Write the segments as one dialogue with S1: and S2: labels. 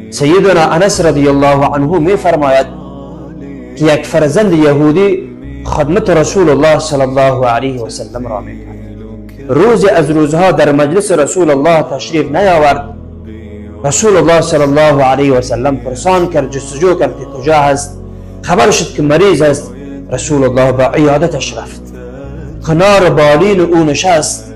S1: سیدنا انس رضی الله عنه می فرماید که یک فرزند یهودی خدمت رسول الله صلی الله علیه و سلم را می کرد. روزی از روزها در مجلس رسول الله تشریف نیاورد. رسول الله صلی الله علیه و سلم پرسان کرد، جستجو کرد که کجا هست. خبر شد که مریض است. رسول الله به عیادتش رفت، کنار بالین او نشست،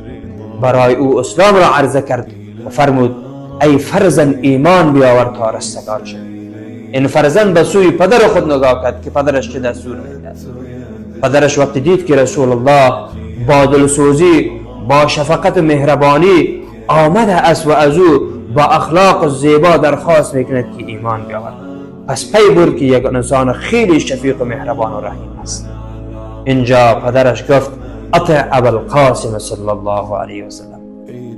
S1: برای او اسلام را عرضه کرد و فرمود ای فرزند ایمان بیاور تا رستگار شد. این فرزند به سوی پدر خود نگاه کرد که پدرش چه دستور میداد. پدرش وقتی دید که رسول الله با دلسوزی با شفقت و مهربانی آمده است و از او با اخلاق زیبا درخواست میکند که ایمان بیاورد، پس پی برد که یک انسان خیلی شفیق و مهربان و رحیم است. اینجا پدرش گفت اطع ابوالقاسم صلی الله علیه و سلم،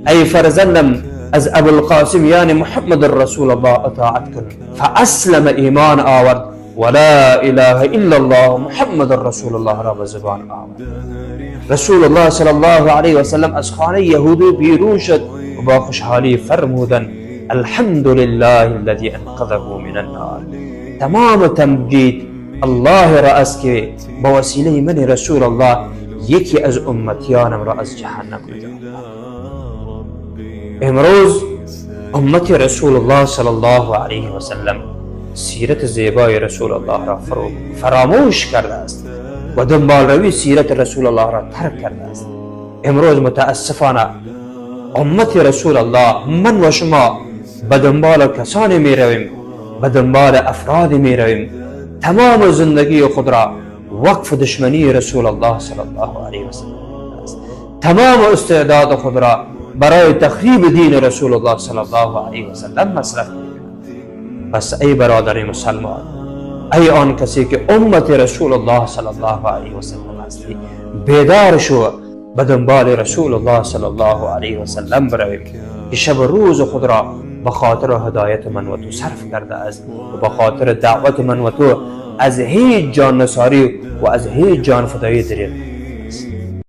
S1: ای فرزندم از ابوالقاسم یعنی محمد رسول الله اطاعت کن. فاسلم، ایمان آورد و لا اله الا الله محمد رسول الله را به زبان آورد. رسول الله صلی الله علیه و سلم از خانه یهودی بیرون شد و با خوشحالی فرمودند الحمد لله الذي انقذه من النار. تمام تمجید الله را است که با وسیله من رسول الله یکی از امتیانم را از جهنم نجات. امروز امت رسول الله صلی الله علیه و سلم سیرت زیبای رسول الله را فراموش کرده است و دنبال روی سیرت رسول الله را ترک کرده است. امروز متاسفانه امت رسول الله، من و شما، به دنبال کسانی می رویم، به دنبال افرادی می رویم تمام زندگی خود را وقف دشمنی رسول الله صلی الله علیه و سلم است. تمام استعداد خود را برای تخریب دین رسول الله صلی الله علیه و سلم مصرف می‌کنند. پس ای برادر مسلمان، ای آن کسی که امت رسول الله صلی الله علیه و سلم هستی، بیدار شو، به دنبال رسول الله صلی الله علیه و سلم برویم که شب و روز خود را به خاطر هدایت من و تو صرف کرده است و به خاطر دعوت من و تو از هیچ جان نثاری و از هیچ جان فدایی دریغ